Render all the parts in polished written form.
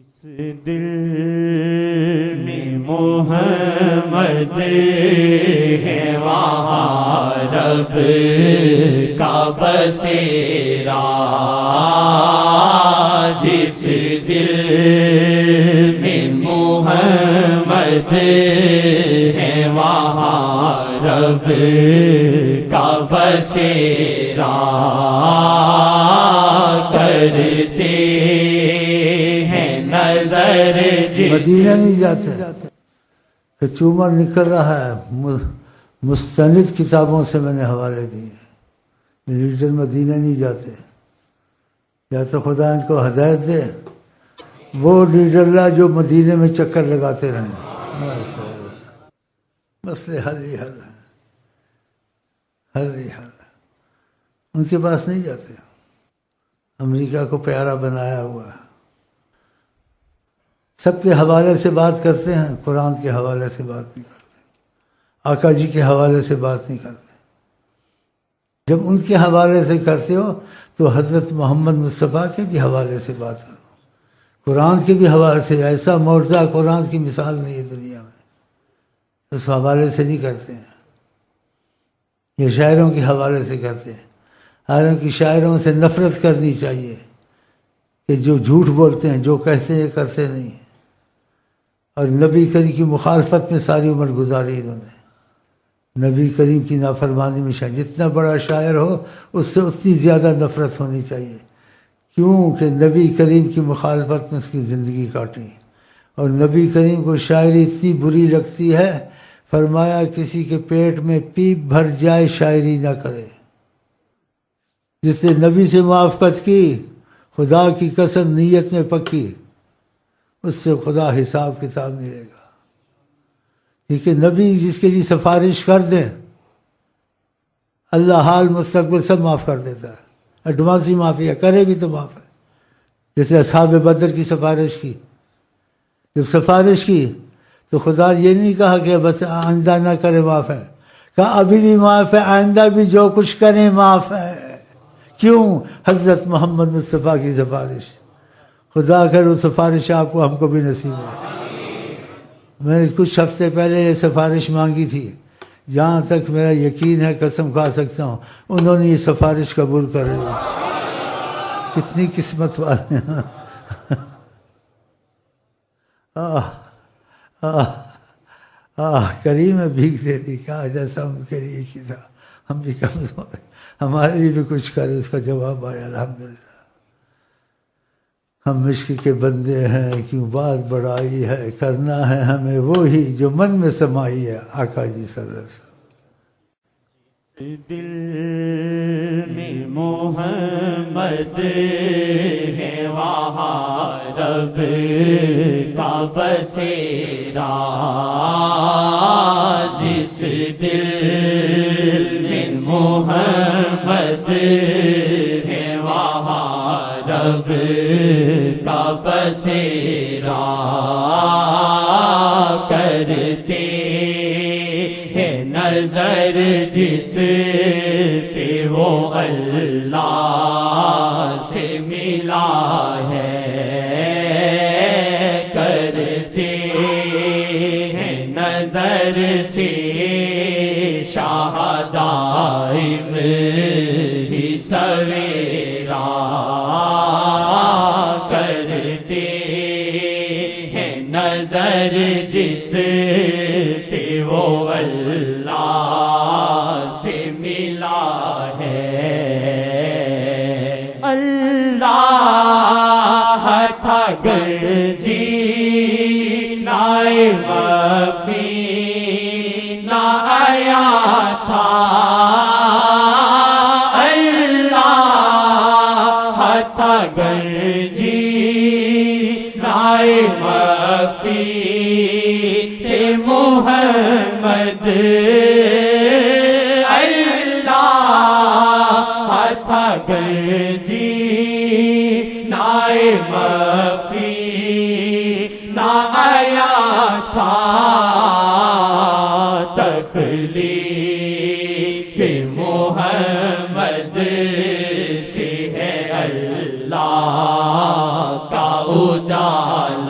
دل میں محمد ہے وہاں رب کا بسیرا، جس دل میں محمد ہے وہاں رب کا بسیرا، کرتے مدینہ نہیں جاتے کہ چومر نکل رہا ہے، مستند کتابوں سے میں نے حوالے دیے، لیڈر مدینہ نہیں جاتے، یا تو خدا ان کو ہدایت دے، وہ لیڈر لا جو مدینہ میں چکر لگاتے رہیں، مسئلے حل ہی حل ہے، حل ہی حل ہے، ان کے پاس نہیں جاتے۔ امریکہ کو پیارا بنایا ہوا ہے، سب کے حوالے سے بات کرتے ہیں، قرآن کے حوالے سے بات نہیں کرتے، آقا جی کے حوالے سے بات نہیں کرتے۔ جب ان کے حوالے سے کرتے ہو تو حضرت محمد مصطفیٰ کے بھی حوالے سے بات کرو، قرآن کے بھی حوالے سے۔ ایسا معجزہ قرآن کی مثال نہیں ہے دنیا میں، اس حوالے سے نہیں کرتے ہیں، یہ شاعروں کے حوالے سے کرتے ہیں۔ حالانکہ شاعروں سے نفرت کرنی چاہیے کہ جو جھوٹ بولتے ہیں، جو کہتے ہیں کرتے نہیں ہیں، اور نبی کریم کی مخالفت میں ساری عمر گزاری انہوں نے، نبی کریم کی نافرمانی میں شاعر، جتنا بڑا شاعر ہو اس سے اتنی زیادہ نفرت ہونی چاہیے، کیوں کہ نبی کریم کی مخالفت میں اس کی زندگی کاٹی، اور نبی کریم کو شاعری اتنی بری لگتی ہے، فرمایا کسی کے پیٹ میں پیپ بھر جائے شاعری نہ کرے۔ جس نے نبی سے موافقت کی، خدا کی قسم نیت میں پکی، اس سے خدا حساب کتاب نہیں لے گا، کیونکہ نبی جس کے لیے سفارش کر دیں اللہ حال مستقبل سب معاف کر دیتا ہے، ایڈوانس ہی معافی ہے، کرے بھی تو معاف ہے۔ جیسے اصحاب بدر کی سفارش کی، جب سفارش کی تو خدا یہ نہیں کہا کہ بس آئندہ نہ کرے معاف ہے، کہا ابھی بھی معاف ہے، آئندہ بھی جو کچھ کریں معاف ہے۔ کیوں؟ حضرت محمد مصطفیٰ کی سفارش، خدا کر وہ سفارش آپ کو ہم کو بھی نصیب ہو۔ میں نے کچھ ہفتے پہلے یہ سفارش مانگی تھی، جہاں تک میرا یقین ہے قسم کھا سکتا ہوں انہوں نے یہ سفارش قبول کر لی، کتنی قسمت والے ہیں۔ کریم ہے، بھیک دے دی، کہا جیسا ان کے لیے کی تھا ہم بھی کمزور ہیں، ہمارے لیے بھی کچھ کرے۔ اس کا جواب آیا الحمدللہ، ہم مشک کے بندے ہیں، کیوں بات بڑائی ہے، کرنا ہے ہمیں وہی جو من میں سمائی ہے، آقا جی صلی اللہ علیہ وسلم۔ دل میں محمد ہے وہاں رب کا بسیرا، جس دل میں محمد ہے وہاں رب کا بسیرا، کرتے ہیں نظر جس پہ وہ اللہ سے ملا ہے، کرتے ہیں نظر سے شاہ دائم ہی سویرا، کرتے ہیں نظر جس پہ وہ اللہ سے ملا ہے، اللہ تھا گر جینا وفی نہ آیا تھا، اللہ تھا گر جینا وفی تھے محمد، گر جینا وفی نہ آیا تھا، تخلیق محمد سے ہے اللہ کا اجالا،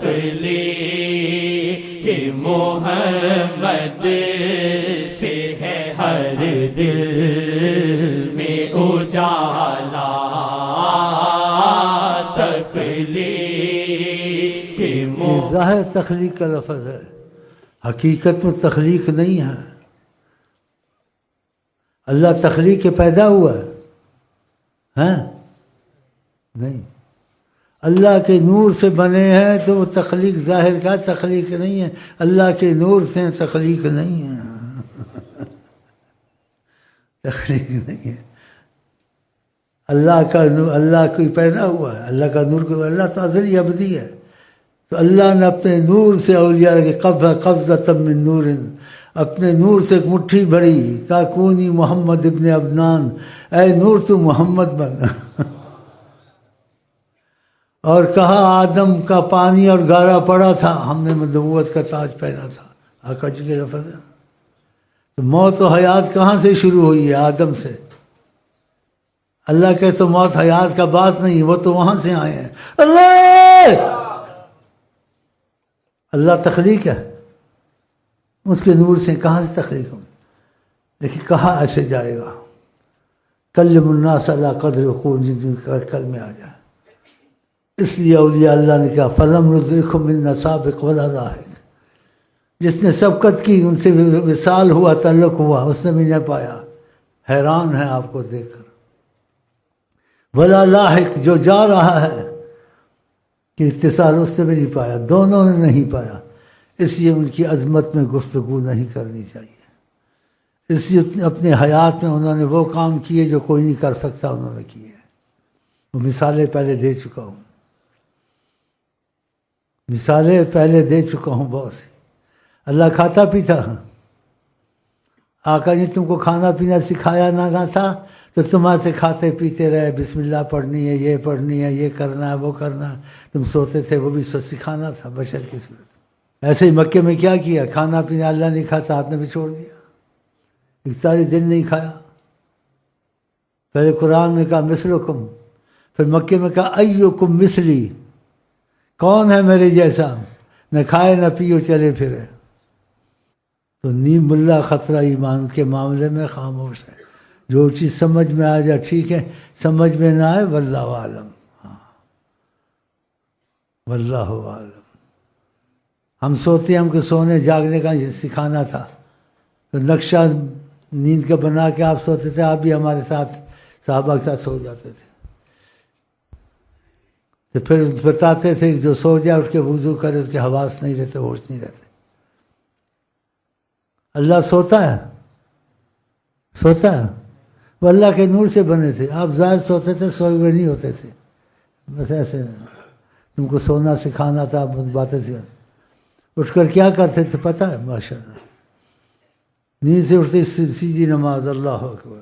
تخلیق محمد سے ہے ہر دل میں اجالا، تخلیق یہ ظاہر تخلیق کا لفظ ہے، حقیقت میں تخلیق نہیں ہے۔ اللہ تخلیق کے پیدا ہوا ہے نہیں، اللہ کے نور سے بنے ہیں تو وہ تخلیق ظاہر کا تخلیق نہیں ہے، اللہ کے نور سے تخلیق نہیں ہے، تخلیق نہیں ہے۔ اللہ کا نور، اللہ کوئی پیدا ہوا ہے، اللہ کا نور کوئی، اللہ تو ازلی ابدی ہے، تو اللہ نے اپنے نور سے اولیاء کے قبضۃ من نور، اپنے نور سے ایک مٹھی بھری، کا کونی محمد ابن عدنان، اے نور تو محمد بن، اور کہا آدم کا پانی اور گارا پڑا تھا، ہم نے نبوت کا تاج پہنا تھا، آقا جی کے لفظ ہے۔ تو موت و حیات کہاں سے شروع ہوئی ہے؟ آدم سے۔ اللہ کہ تو موت حیات کا بات نہیں، وہ تو وہاں سے آئے ہیں۔ اللہ تخلیق ہے، اس کے نور سے کہاں سے تخلیق ہوں؟ لیکن کہا ایسے جائے گا، کلم الناس علی قدر عقول، جن کل میں آ جائے۔ اس لیے اولیاء اللہ نے کہا فلم ندرکھم منا سابق ولا لاحق، جس نے سبقت کی ان سے وصال ہوا، تعلق ہوا، اس نے بھی نہیں پایا، حیران ہے آپ کو دیکھ کر۔ ولا لاحق، جو جا رہا ہے کہ اتصال اس نے بھی نہیں پایا، دونوں نے نہیں پایا، اس لیے ان کی عظمت میں گفتگو نہیں کرنی چاہیے۔ اس لیے اپنے حیات میں انہوں نے وہ کام کیے جو کوئی نہیں کر سکتا، انہوں نے کیے، وہ مثالیں پہلے دے چکا ہوں، مثالیں پہلے دے چکا ہوں بہت سی۔ اللہ کھاتا پیتا، آقا نے تم کو کھانا پینا سکھایا نہ تھا تو تمہارے سے کھاتے پیتے رہے، بسم اللہ پڑھنی ہے، یہ پڑھنی ہے، یہ کرنا ہے، وہ کرنا ہے، تم سوتے تھے، وہ بھی سکھانا تھا بشر کی صورت۔ ایسے ہی مکے میں کیا کیا؟ کھانا پینا اللہ نہیں کھاتا، آپ نے بھی چھوڑ دیا، اکتالیس دن نہیں کھایا۔ پہلے قرآن میں کہا مثلکم، پھر مکے میں کہا ایکم مثلی، کون ہے میرے جیسا؟ نہ کھائے نہ پیو چلے پھرے۔ تو نیم ملا خطرہ ایمان کے معاملے میں خاموش ہے، جو چیز سمجھ میں آ جائے ٹھیک ہے، سمجھ میں نہ آئے واللہ عالم، واللہ عالم۔ ہم سوتے ہم کو سونے جاگنے کا سکھانا تھا، تو نقشہ نیند کا بنا کے آپ سوتے تھے، آپ بھی ہمارے ساتھ صحابہ کے ساتھ سو جاتے تھے، تو پھر بتاتے تھے کہ جو سو جائے اٹھ کے وضو کرے، اس کے حواس نہیں رہتے، ہوش نہیں رہتے۔ اللہ سوتا ہے؟ سوتا ہے؟ وہ اللہ کے نور سے بنے تھے، آپ زائد سوتے تھے، سوئے ہوئے نہیں ہوتے تھے، بس ایسے تم کو سونا سکھانا تھا، باتیں سکھانا۔ اٹھ کر کیا کرتے تھے پتہ ہے؟ ماشاء اللہ، نیند سے اٹھتے سیدھی نماز، اللہ اکبر،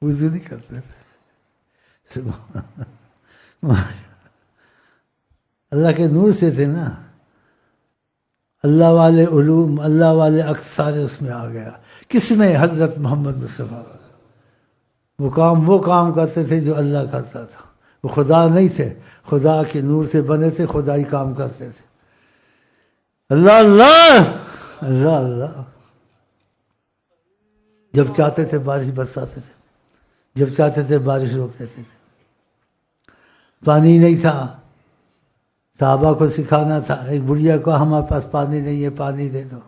وضو نہیں کرتے تھے، اللہ کے نور سے تھے نا، اللہ والے علوم، اللہ والے عکس سارے اس میں آ گیا۔ کس میں؟ حضرت محمد مصطفیٰ۔ وہ کام کرتے تھے جو اللہ کرتا تھا، وہ خدا نہیں تھے، خدا کے نور سے بنے تھے، خدائی کام کرتے تھے۔ اللہ اللہ اللہ اللہ، جب چاہتے تھے بارش برساتے تھے، جب چاہتے تھے بارش روک دیتے تھے۔ پانی نہیں تھا، صحابہ کو سکھانا تھا، ایک بڑھیا کو ہمارے پاس پانی نہیں ہے، پانی دے دو،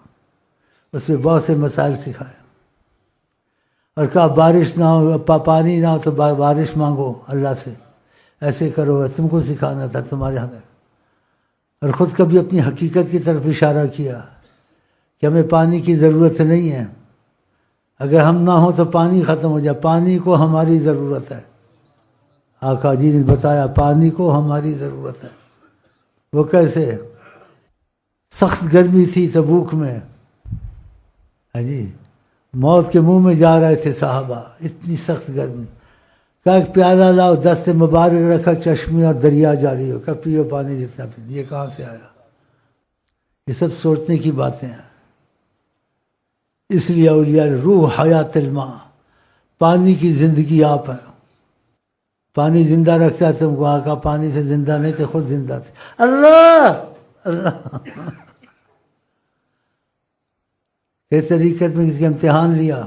اس میں بہت سے مسائل سکھائے، اور کہا بارش نہ ہو، پانی نہ ہو تو بارش مانگو اللہ سے، ایسے کرو، تم کو سکھانا تھا تمہارے ہاں، اور خود کبھی اپنی حقیقت کی طرف اشارہ کیا کہ ہمیں پانی کی ضرورت نہیں ہے، اگر ہم نہ ہوں تو پانی ختم ہو جائے، پانی کو ہماری ضرورت ہے۔ آقا جی نے بتایا پانی کو ہماری ضرورت ہے۔ وہ کیسے؟ سخت گرمی تھی تبوک میں، ہاں جی، موت کے منہ میں جا رہے تھے صحابہ، اتنی سخت گرمی، کہا ایک پیالہ لاؤ، دست مبارک رکھا، چشمے اور دریا جاری ہو، کہ پیو پانی جتنا پی، یہ کہاں سے آیا؟ یہ سب سوچنے کی باتیں ہیں۔ اس لیے اولیاء روح حیات الماء، پانی کی زندگی آپ ہیں، پانی زندہ رکھتا ہے تم کو، آقا پانی سے زندہ نہیں تھے، خود زندہ تھے. اللہ اللہ اس طریقت میں کسی کا امتحان لیا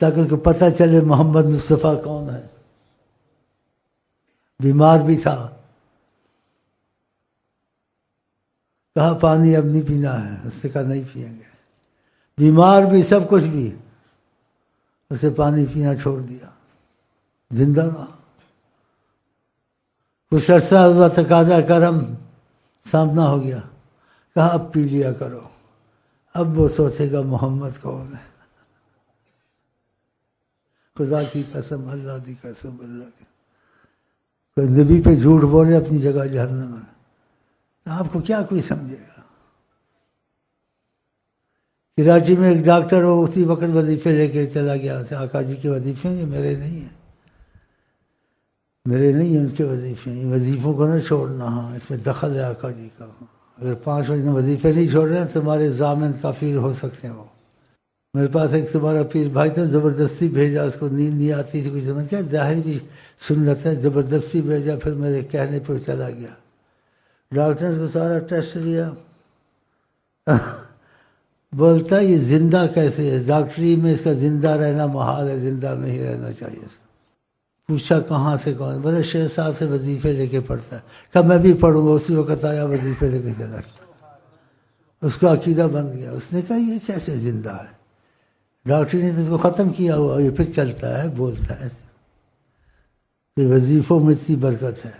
تاکہ اس کو پتہ چلے محمد مصطفیٰ کون ہے. بیمار بھی تھا، کہا پانی اب نہیں پینا ہے، اس نے کہا نہیں پئیں گے. بیمار بھی، سب کچھ بھی، اسے پانی پینا چھوڑ دیا، زندہ رہا. کچھ عرصہ ہوا، تقاضا کرم سامنا ہو گیا، کہا اب پی لیا کرو. اب وہ سوچے گا محمد کون ہے. خدا کی قسم، اللہ کی قسم، اللہ کی، کوئی نبی پہ جھوٹ بولے اپنی جگہ جہنم میں، آپ کو کیا کوئی سمجھے گا. کراچی میں ایک ڈاکٹر وہ اسی وقت وظیفے لے کے چلا گیا، آقا جی کے وظیفے یہ میرے نہیں ہیں، میرے نہیں ہیں ان کے وظیفے. وظیفوں کو نہ چھوڑنا، ہاں اس میں دخل ہے آقا جی کا. اگر 5 وجہ وظیفے نہیں چھوڑ رہے ہیں تمہارے ضامن کافر ہو سکتے ہیں. وہ میرے پاس ایک تمہارا پیر بھائی تھا، زبردستی بھیجا، اس کو نیند نہیں آتی تھی، کچھ سمجھ کیا ظاہر بھی سنت ہے، زبردستی بھیجا، پھر میرے کہنے پہ چلا گیا. ڈاکٹر نے اس کو سارا ٹیسٹ لیا، بولتا یہ زندہ کیسے ہے، ڈاکٹری میں اس کا زندہ رہنا محال ہے، زندہ نہیں رہنا چاہیے. پوچھا کہاں سے کون؟ بولے شیخ صاحب سے وظیفے لے کے پڑھتا ہے. کہا میں بھی پڑھوں گا. اسی وقت آیا، وظیفے لے کے چلا گیا. اس کا عقیدہ بن گیا. اس نے کہا یہ کیسے زندہ ہے، ڈاکٹری نے تو اس کو ختم کیا ہوا، یہ پھر چلتا ہے، بولتا ہے. کہ وظیفوں میں اتنی برکت ہے،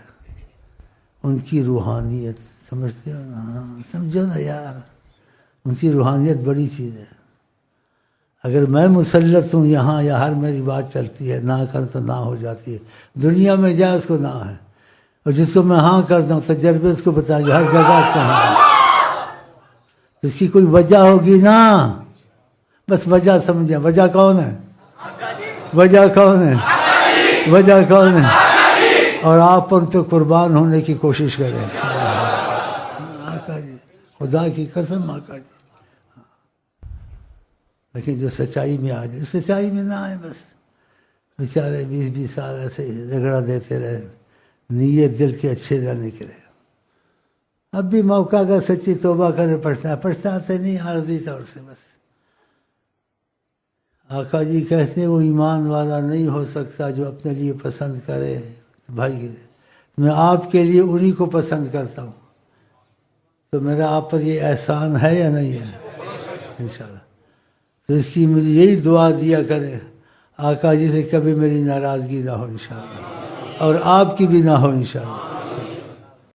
ان کی روحانیت سمجھتے ہو نا؟ ہاں سمجھو نا یار، ان کی روحانیت بڑی چیز ہے. اگر میں مسلط ہوں یہاں، یا ہر میری بات چلتی ہے، نہ کر تو نہ ہو جاتی ہے. دنیا میں جائے اس کو نہ ہے، اور جس کو میں ہاں کر دوں تجربے اس کو بتائیں گے، ہر جگہ اس کو ہاں. اس کی کوئی وجہ ہوگی نا، بس وجہ سمجھیں. وجہ کون ہے؟ وجہ کون ہے؟ وجہ کون ہے؟ اور آپ ان پہ قربان ہونے کی کوشش کریں. آقا جی، خدا کی قسم آقا جی. لیکن جو سچائی میں آ جائے، سچائی میں نہ آئے، بس بیچارے 20 سال ایسے رگڑا دیتے رہے، نیت دل کے اچھے نہ نکلے. اب بھی موقع کا سچی توبہ کرنے پڑتا ہے، پچھتاتے نہیں، عارضی طور سے. بس آقا جی کہتے ہیں وہ ایمان والا نہیں ہو سکتا جو اپنے لیے پسند کرے. بھائی میں آپ کے لیے انہی کو پسند کرتا ہوں، تو میرا آپ پر یہ احسان ہے یا نہیں ہے؟ انشاءاللہ. تو اس کی مجھے یہی دعا دیا کرے، آقا جی سے کبھی میری ناراضگی نہ ہو انشاءاللہ، اور آپ کی بھی نہ ہو انشاءاللہ.